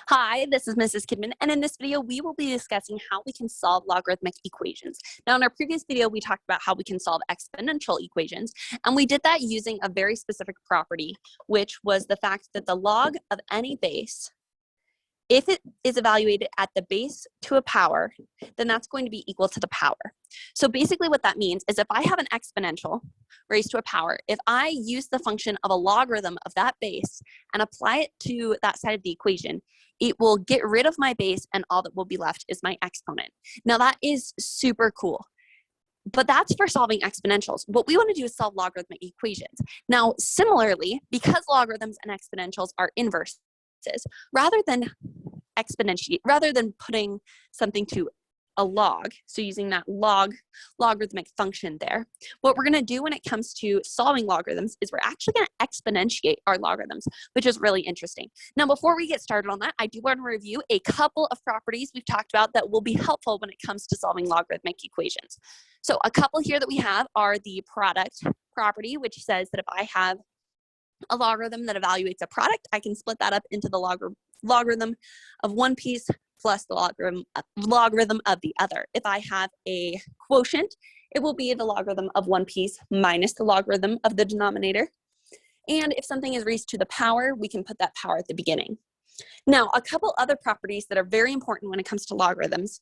Hi, this is Mrs. Kidman, and in this video, we will be discussing how we can solve logarithmic equations. Now, in our previous video, we talked about how we can solve exponential equations, and we did that using a very specific property, which was the fact that the log of any base, if it is evaluated at the base to a power, then that's going to be equal to the power. So basically what that means is if I have an exponential raised to a power, if I use the function of a logarithm of that base and apply it to that side of the equation, it will get rid of my base and all that will be left is my exponent. Now that is super cool. But that's for solving exponentials. What we want to do is solve logarithmic equations. Now, similarly, because logarithms and exponentials are inverses, rather than putting something to a log, so using that logarithmic function there, what we're going to do when it comes to solving logarithms is we're actually going to exponentiate our logarithms, which is really interesting. Now, before we get started on that, I do want to review a couple of properties we've talked about that will be helpful when it comes to solving logarithmic equations. So a couple here that we have are the product property, which says that if I have a logarithm that evaluates a product, I can split that up into the logarithm of one piece plus the logarithm of the other. If I have a quotient, it will be the logarithm of one piece minus the logarithm of the denominator. And if something is raised to the power, we can put that power at the beginning. Now, a couple other properties that are very important when it comes to logarithms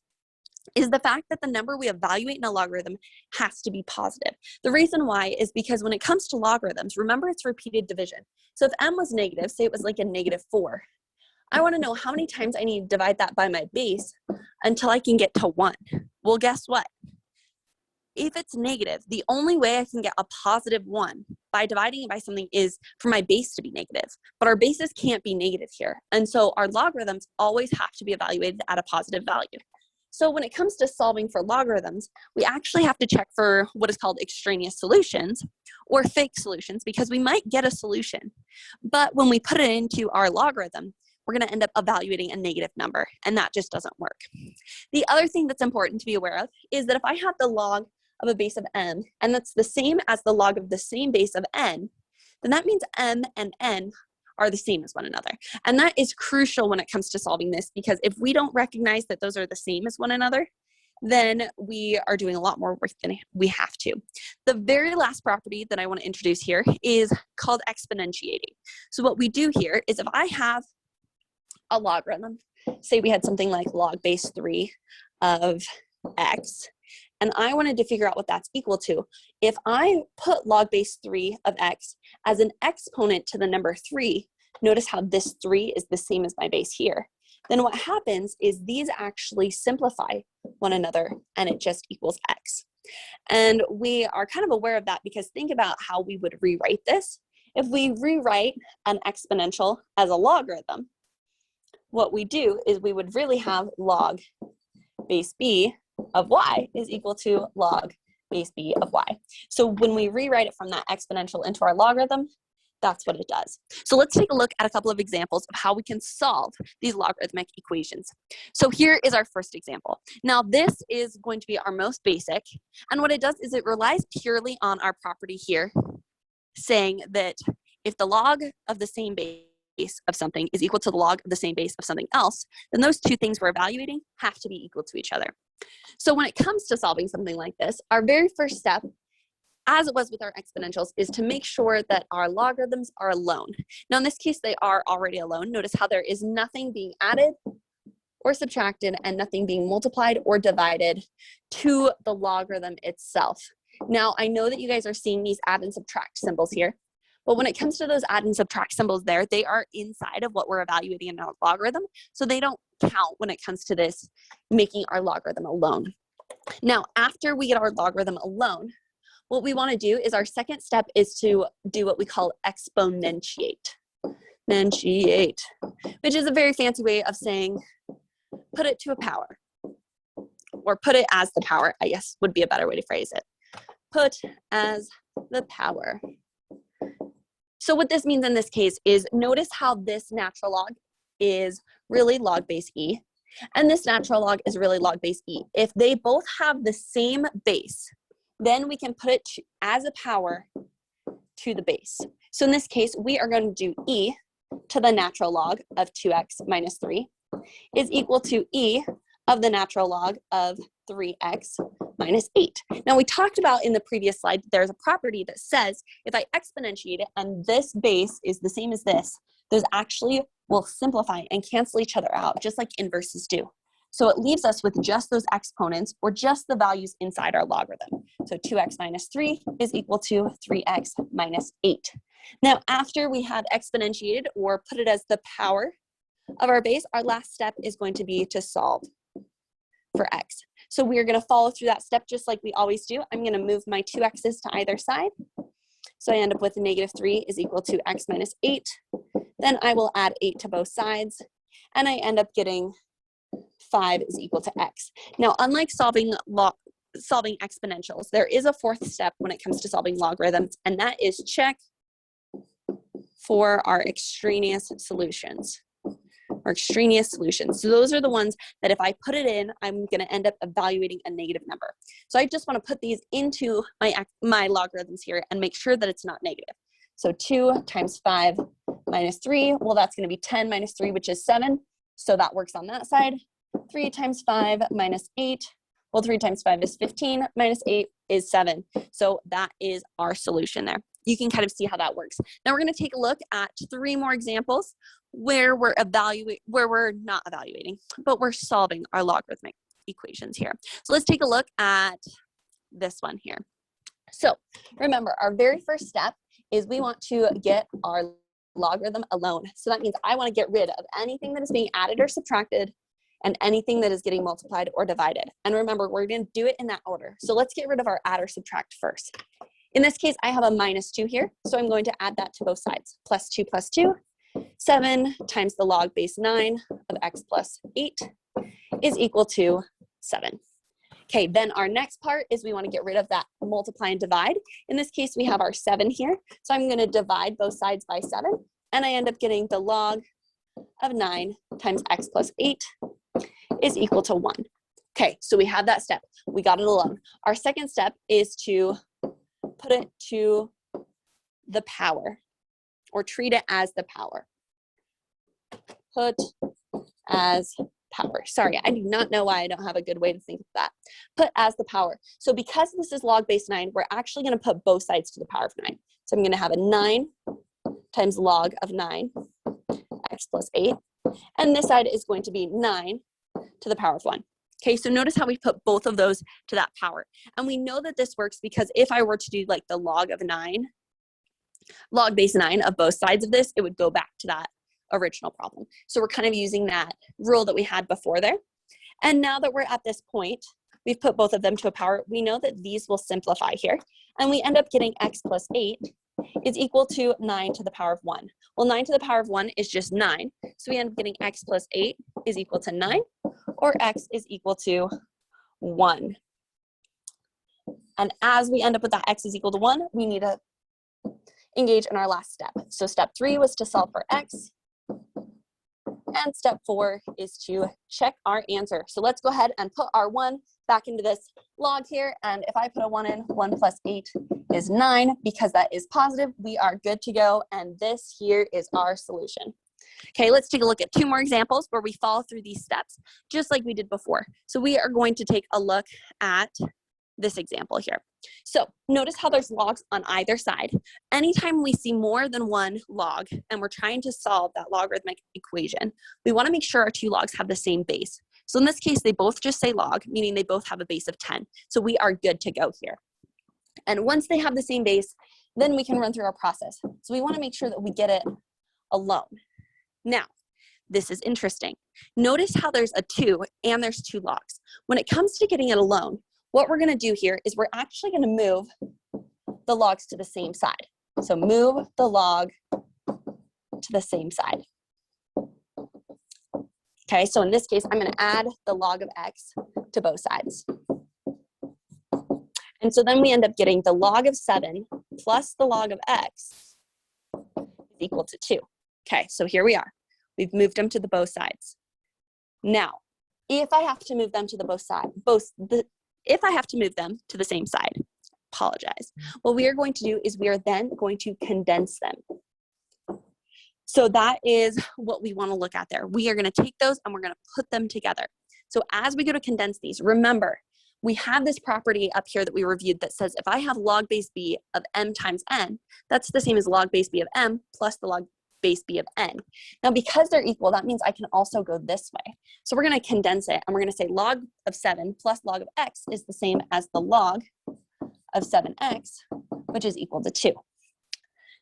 is the fact that the number we evaluate in a logarithm has to be positive. The reason why is because when it comes to logarithms, remember it's repeated division. So if m was negative, say it was like a -4, I want to know how many times I need to divide that by my base until I can get to 1. Well, guess what? If it's negative, the only way I can get a positive 1 by dividing it by something is for my base to be negative. But our bases can't be negative here. And so our logarithms always have to be evaluated at a positive value. So when it comes to solving for logarithms, we actually have to check for what is called extraneous solutions or fake solutions, because we might get a solution. But when we put it into our logarithm, we're going to end up evaluating a negative number, and that just doesn't work. The other thing that's important to be aware of is that if I have the log of a base of m, and that's the same as the log of the same base of n, then that means m and n are the same as one another. And that is crucial when it comes to solving this, because if we don't recognize that those are the same as one another, then we are doing a lot more work than we have to. The very last property that I want to introduce here is called exponentiating. So what we do here is if I have a logarithm, say we had something like log base 3 of x, and I wanted to figure out what that's equal to. If I put log base 3 of x as an exponent to the number 3, notice how this 3 is the same as my base here. Then what happens is these actually simplify one another, and it just equals x. And we are kind of aware of that because think about how we would rewrite this. If we rewrite an exponential as a logarithm, what we do is we would really have log base b of y is equal to log base b of y. So when we rewrite it from that exponential into our logarithm, that's what it does. So let's take a look at a couple of examples of how we can solve these logarithmic equations. So here is our first example. Now this is going to be our most basic, and what it does is it relies purely on our property here, saying that if the log of the same base of something is equal to the log of the same base of something else, then those two things we're evaluating have to be equal to each other. So when it comes to solving something like this, our very first step, as it was with our exponentials, is to make sure that our logarithms are alone. Now in this case, they are already alone. Notice how there is nothing being added or subtracted and nothing being multiplied or divided to the logarithm itself. Now I know that you guys are seeing these add and subtract symbols here, but when it comes to those add and subtract symbols there, they are inside of what we're evaluating in our logarithm, so they don't count when it comes to this making our logarithm alone. Now, after we get our logarithm alone, what we want to do is our second step is to do what we call exponentiate. Exponentiate, which is a very fancy way of saying put it to a power, or put it as the power, I guess would be a better way to phrase it. Put as the power. So what this means in this case is notice how this natural log is really log base e, and this natural log is really log base e. If they both have the same base, then we can put it as a power to the base. So in this case, we are going to do e to the natural log of 2x minus 3 is equal to e of the natural log of 3x minus 8. Now we talked about in the previous slide, there's a property that says if I exponentiate it and this base is the same as this, those actually will simplify and cancel each other out, just like inverses do. So it leaves us with just those exponents or just the values inside our logarithm. So 2x minus 3 is equal to 3x minus 8. Now, after we have exponentiated or put it as the power of our base, our last step is going to be to solve for x. So we are going to follow through that step just like we always do. I'm going to move my 2x's to either side. So I end up with negative 3 is equal to x minus 8. Then I will add 8 to both sides, and I end up getting 5 is equal to x. Now, unlike solving exponentials, there is a fourth step when it comes to solving logarithms, and that is check for our extraneous solutions. So those are the ones that if I put it in, I'm going to end up evaluating a negative number. So I just want to put these into my logarithms here and make sure that it's not negative. So 2 times 5 minus 3, well, that's going to be 10 minus 3, which is 7. So that works on that side. 3 times 5 minus 8, well, 3 times 5 is 15, minus 8 is 7. So that is our solution there. You can kind of see how that works. Now we're going to take a look at 3 more examples where we're not evaluating, but we're solving our logarithmic equations here. So let's take a look at this one here. So remember, our very first step is we want to get our logarithm alone. So that means I want to get rid of anything that is being added or subtracted and anything that is getting multiplied or divided. And remember, we're going to do it in that order. So let's get rid of our add or subtract first. In this case, I have a minus 2 here, so I'm going to add that to both sides. Plus 2 plus 2, 7 times the log base 9 of x plus 8 is equal to 7. Okay, then our next part is we want to get rid of that multiply and divide. In this case, we have our 7 here, so I'm going to divide both sides by 7, and I end up getting the log of 9 times x plus 8 is equal to 1. Okay, so we have that step. We got it alone. Our second step is to put it to the power, or treat it as the power. Put as power. Sorry, I do not know why I don't have a good way to think of that. Put as the power. So because this is log base 9, we're actually going to put both sides to the power of 9. So I'm going to have a 9 times log of 9, x plus 8. And this side is going to be 9 to the power of 1. Okay, so notice how we put both of those to that power. And we know that this works because if I were to do like the log of 9, log base 9 of both sides of this, it would go back to that original problem. So we're kind of using that rule that we had before there. And now that we're at this point, we've put both of them to a power. We know that these will simplify here. And we end up getting x plus 8 is equal to 9 to the power of 1. Well, 9 to the power of 1 is just 9. So we end up getting x plus 8 is equal to 9, or x is equal to 1. And as we end up with that x is equal to 1, we need to engage in our last step. So step 3 was to solve for x. And step 4 is to check our answer. So let's go ahead and put our 1 back into this log here. And if I put a 1 in, 1 plus 8 is 9. Because that is positive, we are good to go. And this here is our solution. Okay, let's take a look at 2 more examples where we follow through these steps, just like we did before. So we are going to take a look at this example here. So notice how there's logs on either side. Anytime we see more than one log and we're trying to solve that logarithmic equation, we want to make sure our 2 logs have the same base. So in this case, they both just say log, meaning they both have a base of 10. So we are good to go here. And once they have the same base, then we can run through our process. So we want to make sure that we get it alone. Now, this is interesting. Notice how there's a 2 and there's 2 logs. When it comes to getting it alone, what we're going to do here is we're actually going to move the logs to the same side. So move the log to the same side. Okay, so in this case, I'm going to add the log of x to both sides. And so then we end up getting the log of 7 plus the log of x is equal to 2. Okay, so here we are. We've moved them to the both sides. Now, if I have to move them to the both sides, if I have to move them to the same side, apologize. What we are going to do is we are then going to condense them. So that is what we want to look at there. We are going to take those and we're going to put them together. So as we go to condense these, remember, we have this property up here that we reviewed that says if I have log base b of m times n, that's the same as log base b of m plus the log base b of n. Now, because they're equal, that means I can also go this way. So we're going to condense it, and we're going to say log of 7 plus log of x is the same as the log of 7x, which is equal to 2.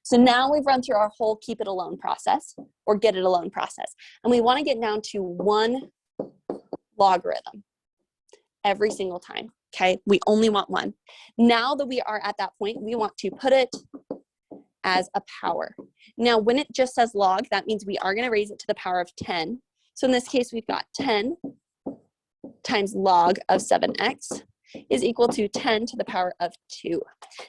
So now we've run through our whole keep it alone process, or get it alone process, and we want to get down to one logarithm every single time, okay? We only want one. Now that we are at that point, we want to put it as a power. Now, when it just says log, that means we are going to raise it to the power of 10. So in this case, we've got 10 times log of 7x is equal to 10 to the power of 2.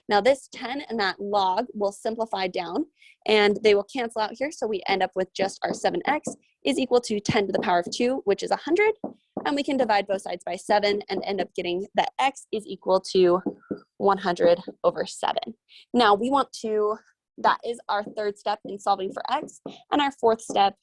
Now this 10 and that log will simplify down and they will cancel out here. So we end up with just our 7x is equal to 10 to the power of 2, which is 100. And we can divide both sides by 7 and end up getting that x is equal to 100 over 7. Now we want to, that is our third step in solving for x. And our fourth step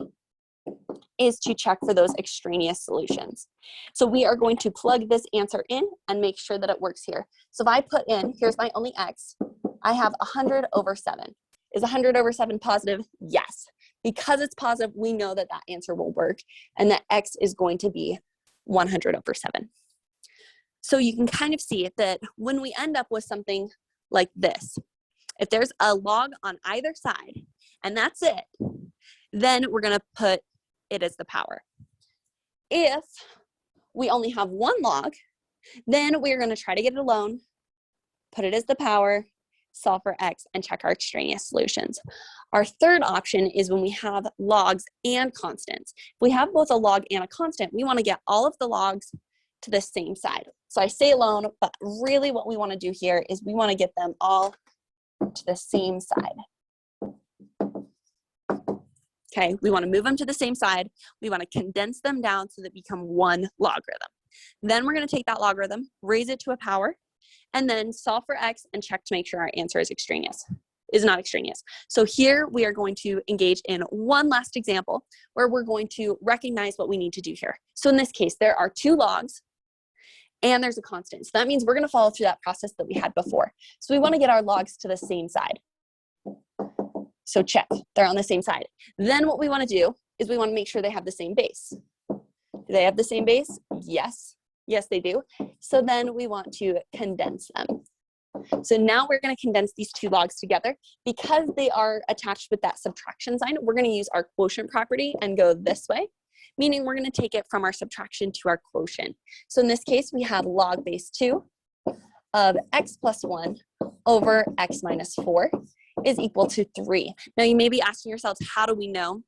is to check for those extraneous solutions. So we are going to plug this answer in and make sure that it works here. So if I put in, here's my only x, I have 100 over 7. Is 100 over 7 positive? Yes. Because it's positive, we know that that answer will work and that x is going to be 100 over 7. So you can kind of see that when we end up with something like this, if there's a log on either side and that's it, then we're going to put it as the power. If we only have one log, then we're going to try to get it alone, put it as the power, solve for x, and check our extraneous solutions. Our third option is when we have logs and constants. If we have both a log and a constant, we want to get all of the logs to the same side. So I say alone, but really what we want to do here is we want to get them all to the same side. Okay, we want to move them to the same side. We want to condense them down so that they become one logarithm. Then we're going to take that logarithm, raise it to a power, and then solve for x and check to make sure our answer is not extraneous. So here we are going to engage in one last example where we're going to recognize what we need to do here. So in this case, there are two logs and there's a constant. So that means we're going to follow through that process that we had before. So we want to get our logs to the same side. So check, they're on the same side. Then what we want to do is we want to make sure they have the same base. Do they have the same base? Yes. Yes, they do. So then we want to condense them. So now we're going to condense these two logs together. Because they are attached with that subtraction sign, we're going to use our quotient property and go this way, meaning we're going to take it from our subtraction to our quotient. So in this case, we have log base 2 of x plus 1 over x minus 4 is equal to 3. Now you may be asking yourselves, how do we know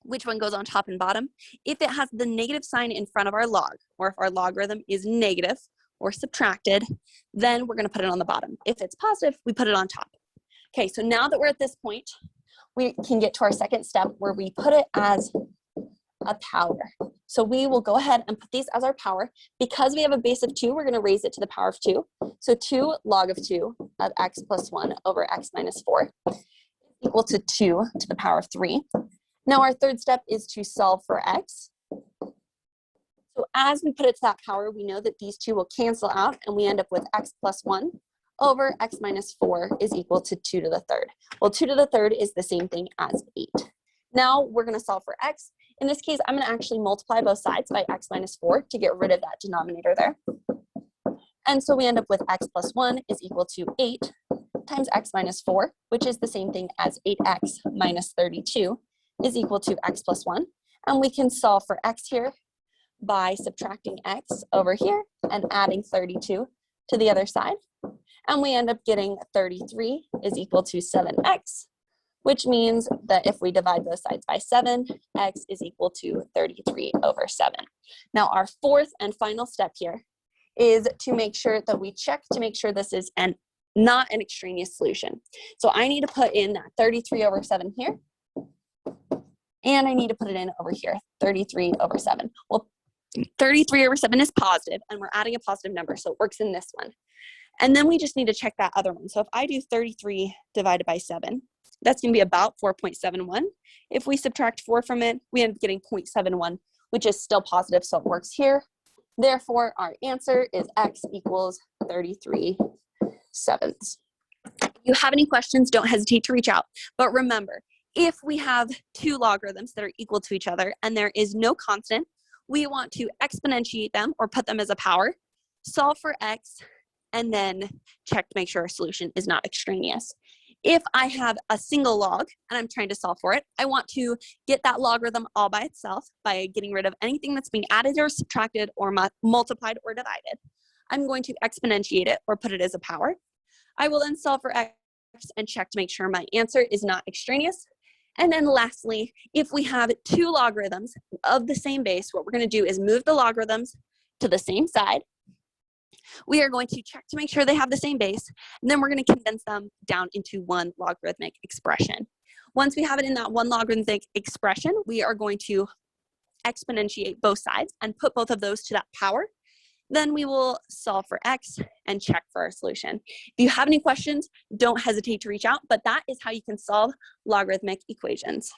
which one goes on top and bottom? If it has the negative sign in front of our log, or if our logarithm is negative or subtracted, then we're going to put it on the bottom. If it's positive, we put it on top. Okay, so now that we're at this point, we can get to our second step where we put it as a power. So we will go ahead and put these as our power. Because we have a base of 2, we're going to raise it to the power of 2. So 2 log of 2 of x plus 1 over x minus 4 equal to 2 to the power of 3. Now our third step is to solve for x. So as we put it to that power, we know that these two will cancel out and we end up with x plus 1 over x minus 4 is equal to 2 to the third. Well, 2 to the third is the same thing as 8. Now we're going to solve for x. In this case, I'm going to actually multiply both sides by x minus 4 to get rid of that denominator there. And so we end up with x plus 1 is equal to 8 times x minus 4, which is the same thing as 8x minus 32 is equal to x plus 1. And we can solve for x here by subtracting x over here and adding 32 to the other side. And we end up getting 33 is equal to 7x, which means that if we divide both sides by 7, x is equal to 33 over 7. Now our fourth and final step here is to make sure that we check to make sure this is not an extraneous solution. So I need to put in that 33 over 7 here, and I need to put it in over here, 33 over 7. Well, 33 over 7 is positive, and we're adding a positive number, so it works in this one. And then we just need to check that other one. So if I do 33 divided by 7, That's going to be about 4.71. If we subtract 4 from it, we end up getting 0.71, which is still positive, so it works here. Therefore, our answer is x equals 33 sevenths. If you have any questions, don't hesitate to reach out. But remember, if we have two logarithms that are equal to each other and there is no constant, we want to exponentiate them or put them as a power, solve for x, and then check to make sure our solution is not extraneous. If I have a single log and I'm trying to solve for it, I want to get that logarithm all by itself by getting rid of anything that's being added or subtracted or multiplied or divided. I'm going to exponentiate it or put it as a power. I will then solve for x and check to make sure my answer is not extraneous. And then lastly, if we have two logarithms of the same base, what we're going to do is move the logarithms to the same side. We are going to check to make sure they have the same base, and then we're going to condense them down into one logarithmic expression. Once we have it in that one logarithmic expression, we are going to exponentiate both sides and put both of those to that power. Then we will solve for x and check for our solution. If you have any questions, don't hesitate to reach out, but that is how you can solve logarithmic equations.